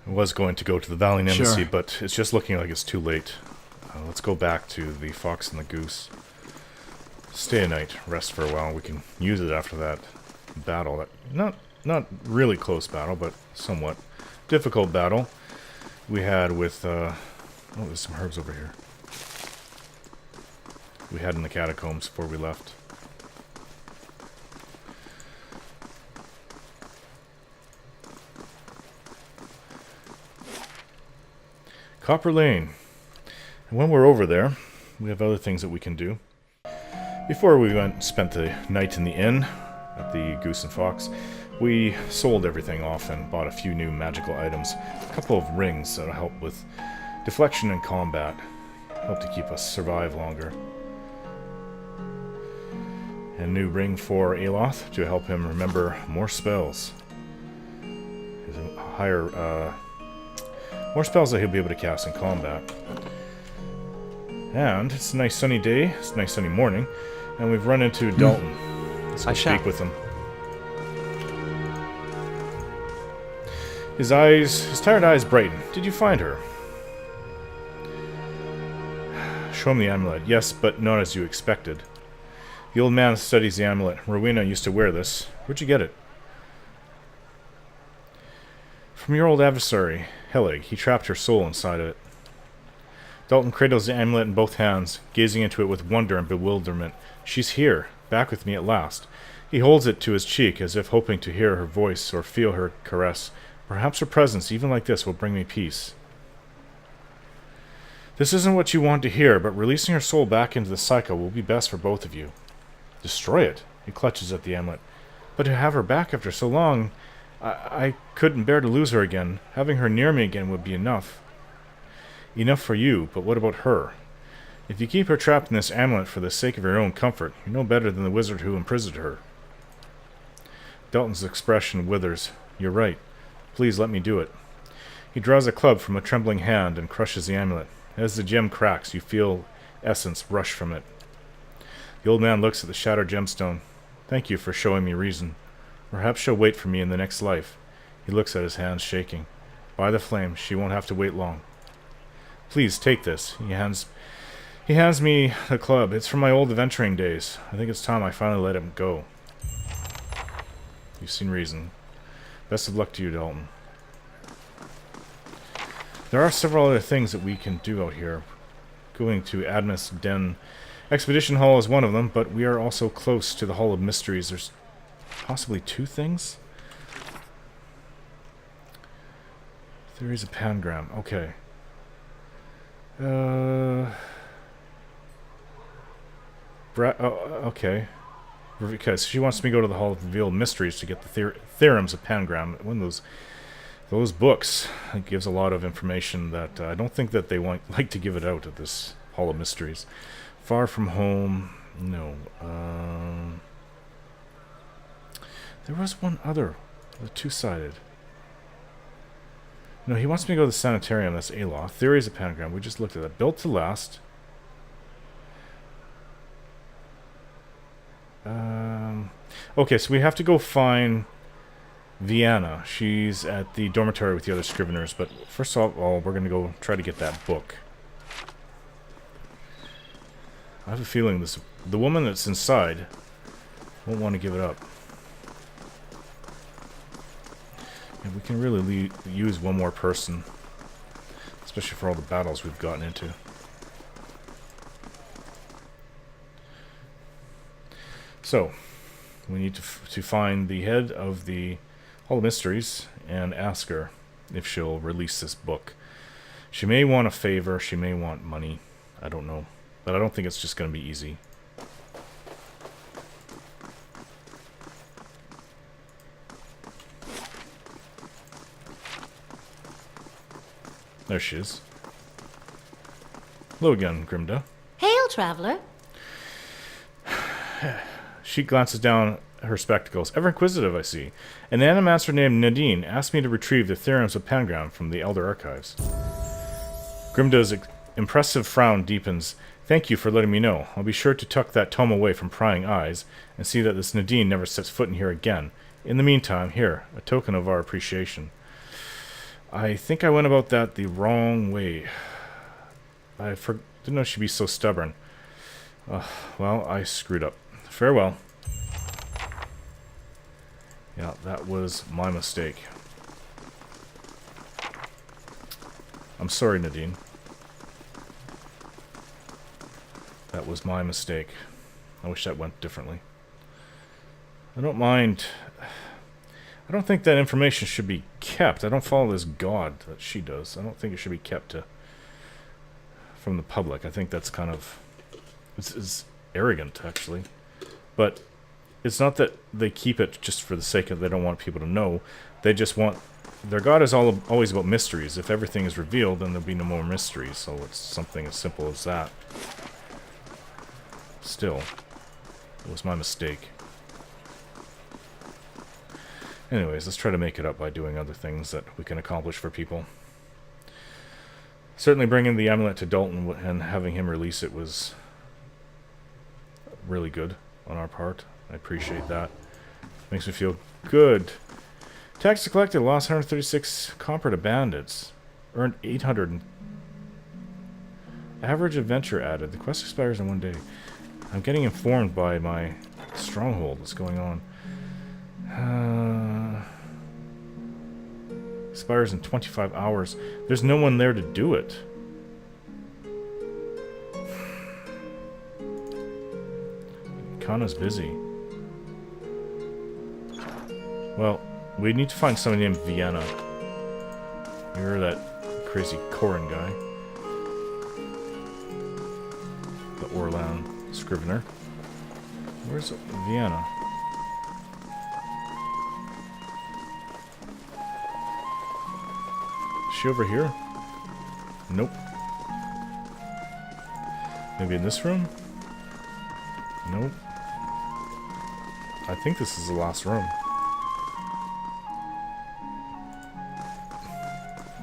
I was going to go to the Valiant Embassy, Sure. but it's just looking like it's too late. Let's go back to the Fox and the Goose. Stay a night, rest for a while. We can use it after that battle. That not really close battle, but somewhat difficult battle we had with... oh, there's some herbs over here. We had in the catacombs before we left. Copper Lane. And when we're over there, we have other things that we can do. Before we went and spent the night in the inn at the Goose and Fox, we sold everything off and bought a few new magical items. A couple of rings that'll help with deflection and combat. Help to keep us survive longer. And a new ring for Aloth to help him remember more spells. There's a higher, more spells that he'll be able to cast in combat. And it's a nice sunny day, it's a nice sunny morning, and we've run into Dalton. Let's go speak with him. His tired eyes brighten. Did you find her? Show him the amulet. Yes, but not as you expected. The old man studies the amulet. Rowena used to wear this. Where'd you get it? From your old adversary, Helig. He trapped her soul inside of it. Dalton cradles the amulet in both hands, gazing into it with wonder and bewilderment. She's here, back with me at last. He holds it to his cheek, as if hoping to hear her voice or feel her caress. Perhaps her presence, even like this, will bring me peace. This isn't what you want to hear, but releasing her soul back into the cycle will be best for both of you. Destroy it? He clutches at the amulet. But to have her back after so long, I couldn't bear to lose her again. Having her near me again would be enough. Enough for you, but what about her? If you keep her trapped in this amulet for the sake of your own comfort, you're no better than the wizard who imprisoned her. Dalton's expression withers. You're right. Please let me do it. He draws a club from a trembling hand and crushes the amulet. As the gem cracks, you feel essence rush from it. The old man looks at the shattered gemstone. Thank you for showing me reason. Perhaps she'll wait for me in the next life. He looks at his hands shaking. By the flame, she won't have to wait long. Please, take this. He hands me the club. It's from my old adventuring days. I think it's time I finally let him go. You've seen reason. Best of luck to you, Dalton. There are several other things that we can do out here. Going to Admus Den Expedition Hall is one of them, but we are also close to the Hall of Mysteries. There's possibly two things? Theories of Pangram. Okay. Okay. Because she wants me to go to the Hall of Revealed Mysteries to get the theorems of Pangram. One of those books, it gives a lot of information that I don't think that they like to give it out at this Hall of Mysteries. Far from Home. No. There was one other. The two-sided. No, he wants me to go to the sanitarium. That's Aloth. Theories of Pangram. We just looked at that. Built to last. Okay, so we have to go find Vienna. She's at the dormitory with the other Scriveners. But first of all, we're going to go try to get that book. I have a feeling the woman that's inside won't want to give it up. And we can really use one more person, especially for all the battles we've gotten into. So, we need to find the head of the Hall of Mysteries and ask her if she'll release this book. She may want a favor, she may want money, I don't know. But I don't think it's just going to be easy. There she is. Hello again, Grimda. Hail, traveler. She glances down her spectacles. Ever inquisitive, I see. An animaster named Nadine asked me to retrieve the theorems of Pangram from the Elder Archives. Grimda's impressive frown deepens. Thank you for letting me know. I'll be sure to tuck that tome away from prying eyes and see that this Nadine never sets foot in here again. In the meantime, here, a token of our appreciation. I think I went about that the wrong way. Didn't know she'd be so stubborn. Well, I screwed up. Farewell. Yeah, that was my mistake. I'm sorry, Nadine. That was my mistake. I wish that went differently. I don't mind. I don't think that information should be kept. I don't follow this god that she does. I don't think it should be kept from the public. I think that's kind of... It's arrogant, actually. But it's not that they keep it just for the sake of they don't want people to know. They just want... Their god is always about mysteries. If everything is revealed, then there'll be no more mysteries. So it's something as simple as that. Still, it was my mistake. Anyways, let's try to make it up by doing other things that we can accomplish for people. Certainly bringing the amulet to Dalton and having him release it was really good on our part. I appreciate that. Makes me feel good. Tax collected, lost 136 copper to bandits. Earned 800. Average adventure added. The quest expires in 1 day. I'm getting informed by my stronghold. What's going on? Expires in 25 hours. There's no one there to do it. Kana's busy. Well, we need to find somebody named Vienna. You're that crazy Corin guy. The Orlan Scrivener. Where's Vienna? Is she over here? Nope. Maybe in this room? Nope. I think this is the last room.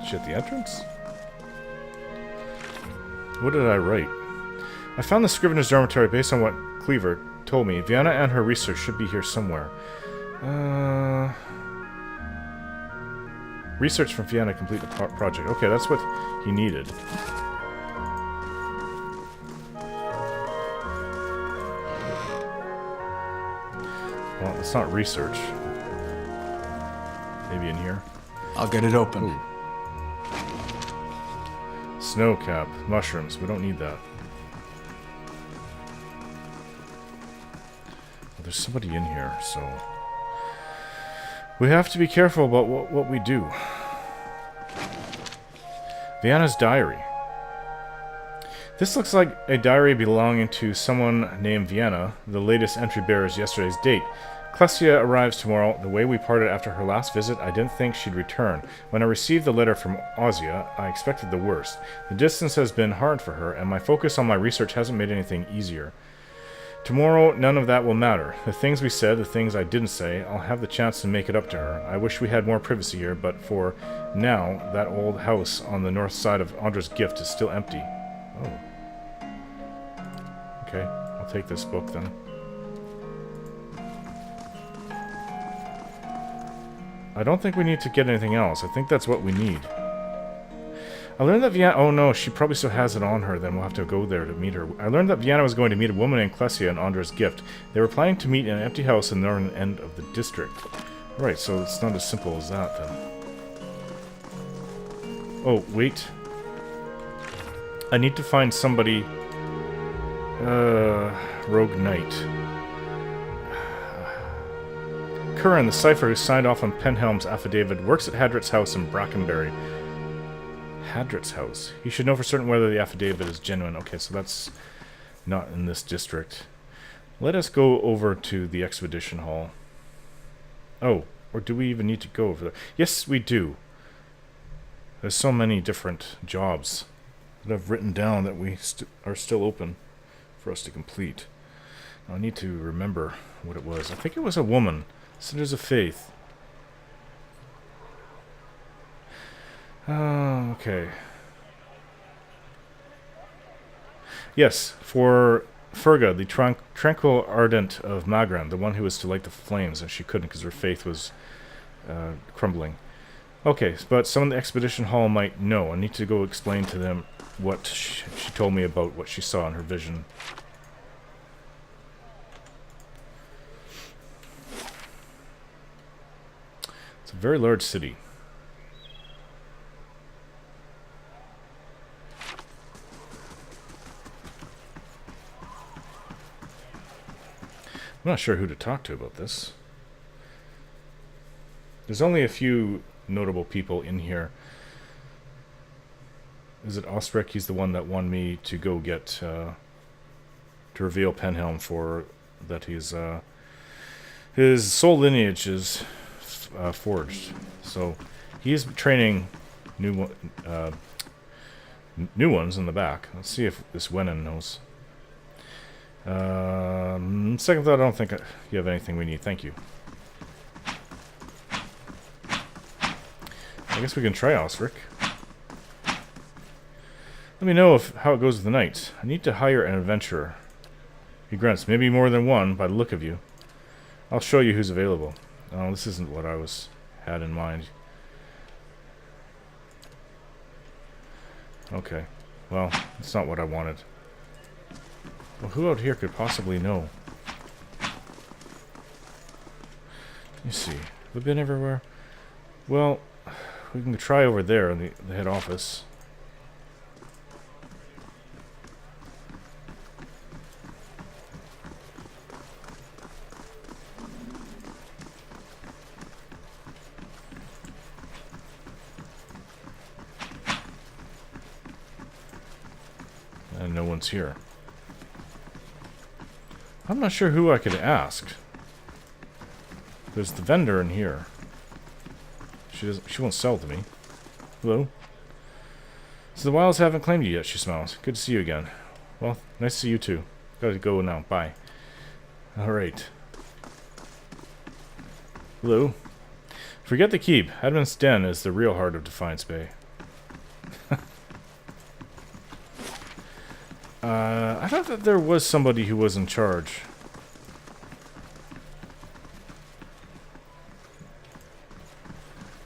Is she at the entrance? What did I write? I found the Scrivener's dormitory based on what Cleaver told me. Vienna and her research should be here somewhere. Research from Vienna complete the project. Okay, that's what he needed. Well, it's not research. Maybe in here. I'll get it open. Ooh. Snow cap. Mushrooms. We don't need that. Well, there's somebody in here, so... We have to be careful about what we do. Vienna's diary. This looks like a diary belonging to someone named Vienna. The latest entry bears yesterday's date. Clesia arrives tomorrow. The way we parted after her last visit, I didn't think she'd return. When I received the letter from Ozia, I expected the worst. The distance has been hard for her, and my focus on my research hasn't made anything easier. Tomorrow, none of that will matter. The things we said, the things I didn't say, I'll have the chance to make it up to her. I wish we had more privacy here, but for now, that old house on the north side of Andra's gift is still empty. Oh. Okay, I'll take this book then. I don't think we need to get anything else. I think that's what we need. I learned that Vienna... Oh no, she probably still has it on her, then we'll have to go there to meet her. I learned that Vienna was going to meet a woman named Clesia in Andra's gift. They were planning to meet in an empty house in the northern end of the district. Right, so it's not as simple as that, then. Oh, wait. I need to find somebody... Rogue Knight. Curran, the cipher who signed off on Penhelm's affidavit, works at Hadret's house in Brackenbury. Hadret's house. He should know for certain whether the affidavit is genuine. Okay, so that's not in this district. Let us go over to the expedition hall. Oh, or do we even need to go over there? Yes, we do. There's so many different jobs that I've written down that we are still open for us to complete. Now, I need to remember what it was. I think it was a woman. Centers of Faith. Oh, okay. Yes, for Ferga, the tranquil ardent of Magran, the one who was to light the flames, and she couldn't because her faith was crumbling. Okay, but someone in the expedition hall might know. I need to go explain to them what she told me about what she saw in her vision. It's a very large city. I'm not sure who to talk to about this. There's only a few notable people in here. Is it Ostrich? He's the one that wanted me to go get to reveal Penhelm for that he's his soul lineage is forged. So he's training new ones in the back. Let's see if this Wenin knows. Second thought, I don't think you have anything we need. Thank you. I guess we can try Osric. Let me know how it goes with the knights. I need to hire an adventurer. He grunts. Maybe more than one, by the look of you. I'll show you who's available. Oh, this isn't what I had in mind. Okay. Well, it's not what I wanted. Well, who out here could possibly know? Let me see. We've been everywhere. Well, we can try over there in the head office. And no one's here. I'm not sure who I could ask. There's the vendor in here. She won't sell to me. Hello? So the Wilds haven't claimed you yet, she smiles. Good to see you again. Well, nice to see you too. Gotta go now. Bye. Alright. Hello? Forget the keep. Hadman's Den is the real heart of Defiance Bay. I thought that there was somebody who was in charge.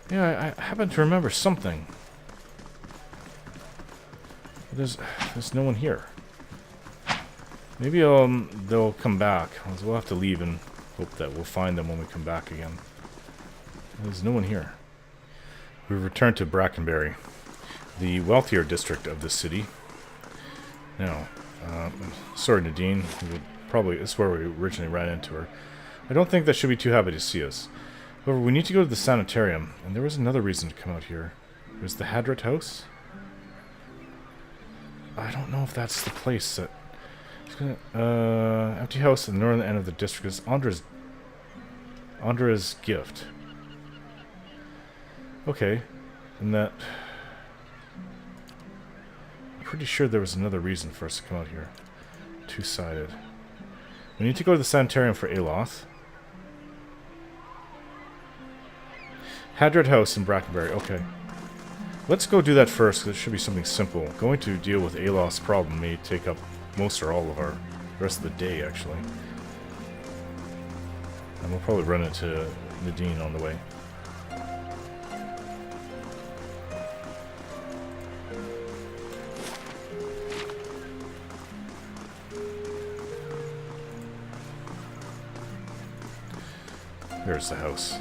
Yeah, I happen to remember something. There's no one here. Maybe they'll come back. We'll have to leave and hope that we'll find them when we come back again. There's no one here. We return to Brackenbury, the wealthier district of the city. Now, sorry Nadine, this is where we originally ran into her. I don't think that she'll be too happy to see us. However, we need to go to the sanitarium, and there was another reason to come out here. It was the Hadret House? I don't know if that's the place that... empty house at the northern end of the district is Andra's gift. Okay, and that... I'm pretty sure there was another reason for us to come out here. Two-sided. We need to go to the sanitarium for Aloth. Hadret House in Brackenbury. Okay. Let's go do that first, because it should be something simple. Going to deal with Aloth's problem may take up most or all of the rest of the day, actually. And we'll probably run into Nadine on the way. There's the house.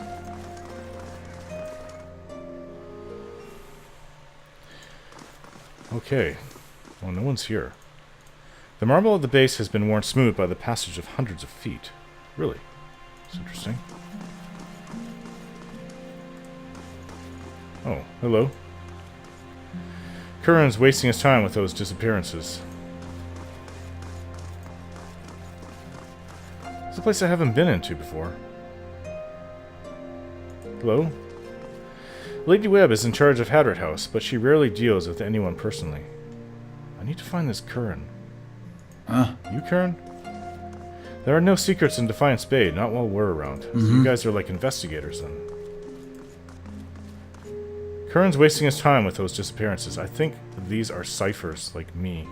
Okay. Well, no one's here. The marble of the base has been worn smooth by the passage of hundreds of feet. Really? That's interesting. Oh, hello. Curran's wasting his time with those disappearances. It's a place I haven't been into before. Hello? Lady Webb is in charge of Hadret House, but she rarely deals with anyone personally. I need to find this Curran. Huh? You, Curran? There are no secrets in Defiance Bay, not while we're around. So you guys are like investigators, then. Curran's wasting his time with those disappearances. I think these are ciphers, like me.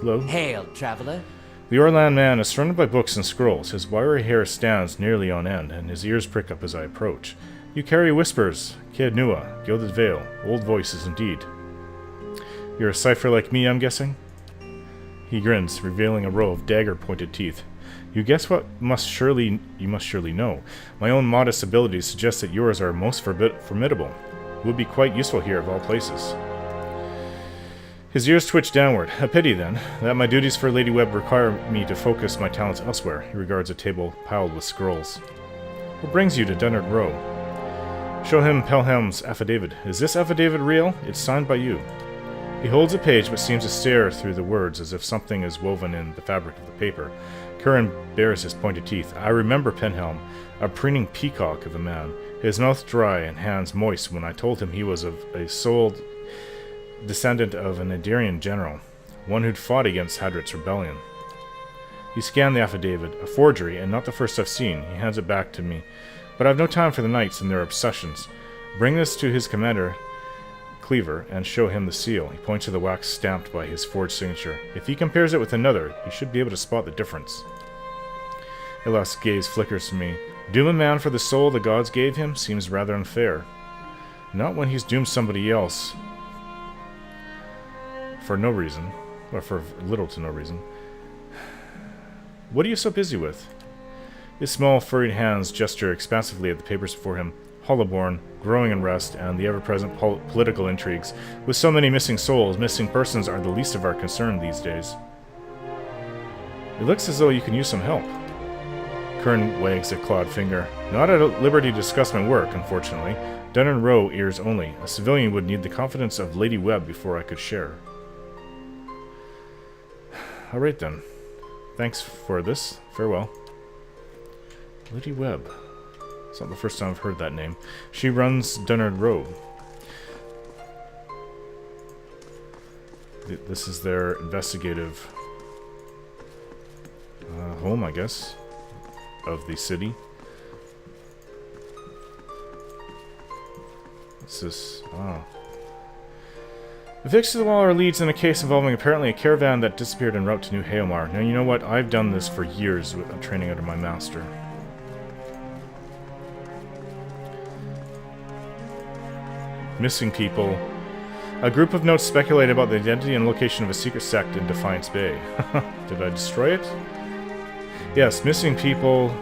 Hello? Hail, traveler. The Orland man is surrounded by books and scrolls. His wiry hair stands nearly on end, and his ears prick up as I approach. You carry whispers, Cead Nua, Gilded Veil, old voices indeed. You're a cipher like me, I'm guessing? He grins, revealing a row of dagger-pointed teeth. You guess what you must surely know. My own modest abilities suggest that yours are most formidable. It would be quite useful here of all places. His ears twitch downward. A pity, then, that my duties for Lady Webb require me to focus my talents elsewhere. He regards a table piled with scrolls. What brings you to Dunyrd Row? Show him Penhelm's affidavit. Is this affidavit real? It's signed by you. He holds a page but seems to stare through the words as if something is woven in the fabric of the paper. Curran bares his pointed teeth. I remember Penhelm, a preening peacock of a man, his mouth dry and hands moist when I told him he was of a sole descendant of an Adarian general, one who'd fought against Hadret's rebellion. He scanned the affidavit, a forgery, and not the first I've seen. He hands it back to me. But I've no time for the knights and their obsessions. Bring this to his commander, Cleaver, and show him the seal. He points to the wax stamped by his forged signature. If he compares it with another, he should be able to spot the difference. Ilas' gaze flickers to me. Doom a man for the soul the gods gave him seems rather unfair. Not when he's doomed somebody else for no reason, or for little to no reason. What are you so busy with? His small, furried hands gesture expansively at the papers before him. Hollowborn, growing unrest, and the ever-present political intrigues. With so many missing souls, missing persons are the least of our concern these days. It looks as though you can use some help. Kern wags a clawed finger. Not at liberty to discuss my work, unfortunately. Dunryd Row ears only. A civilian would need the confidence of Lady Webb before I could share. Alright then. Thanks for this. Farewell. Lady Webb. It's not the first time I've heard that name. She runs Dunryd Row. This is their investigative home, I guess, of the city. What's this? Oh. The fix to the wall are leads in a case involving apparently a caravan that disappeared en route to New Haomar. Now, you know what? I've done this for years with training under my master. Missing people. A group of notes speculate about the identity and location of a secret sect in Defiance Bay. Did I destroy it? Yes, missing people,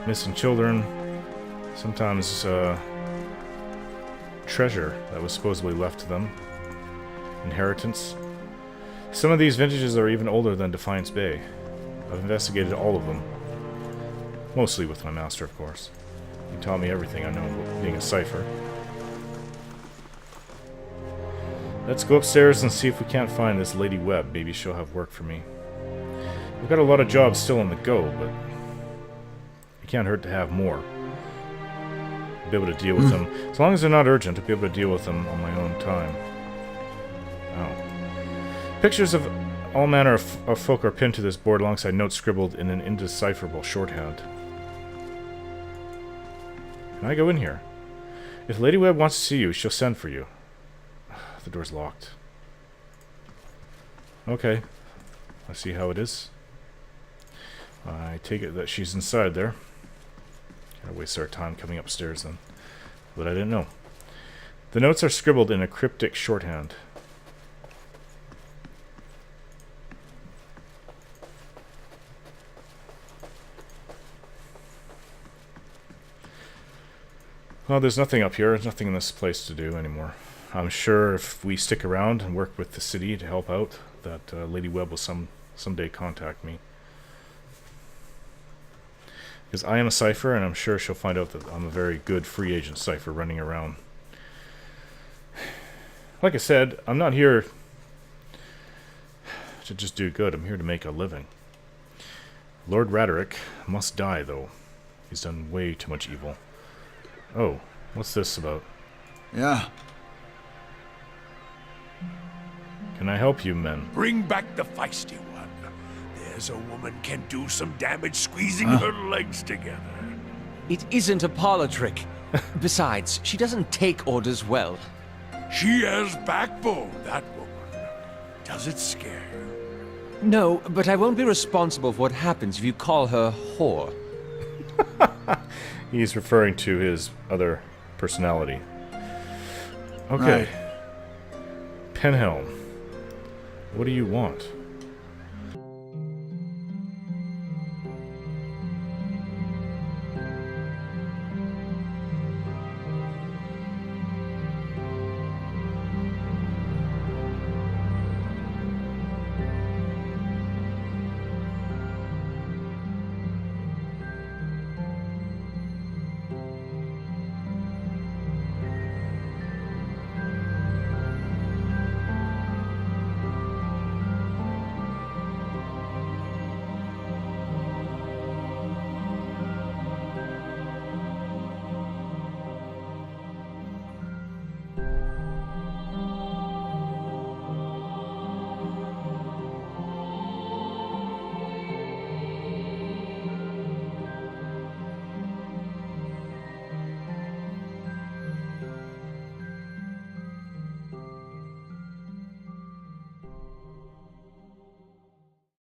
missing children, sometimes treasure that was supposedly left to them. Inheritance. Some of these vintages are even older than Defiance Bay. I've investigated all of them. Mostly with my master, of course. He taught me everything I know about being a cipher. Let's go upstairs and see if we can't find this Lady Webb. Maybe she'll have work for me. We've got a lot of jobs still on the go, but it can't hurt to have more. I'll be able to deal with them. As long as they're not urgent, I'll be able to deal with them on my own time. Oh. Pictures of all manner of folk are pinned to this board alongside notes scribbled in an indecipherable shorthand. Can I go in here? If Lady Webb wants to see you, she'll send for you. The door's locked. Okay. I see how it is. I take it that she's inside there. Gotta waste our time coming upstairs then. But I didn't know. The notes are scribbled in a cryptic shorthand. Well, there's nothing up here. There's nothing in this place to do anymore. I'm sure if we stick around and work with the city to help out, that Lady Webb will someday contact me. Because I am a cipher, and I'm sure she'll find out that I'm a very good free agent cipher running around. Like I said, I'm not here to just do good. I'm here to make a living. Lord Raderick must die, though. He's done way too much evil. Oh, what's this about? Yeah. Can I help you, men? Bring back the feisty one. There's a woman can do some damage squeezing her legs together. It isn't a parlor trick. Besides, she doesn't take orders well. She has backbone, that woman. Does it scare you? No, but I won't be responsible for what happens if you call her whore. He's referring to his other personality. Okay. Right. Penhelm. What do you want?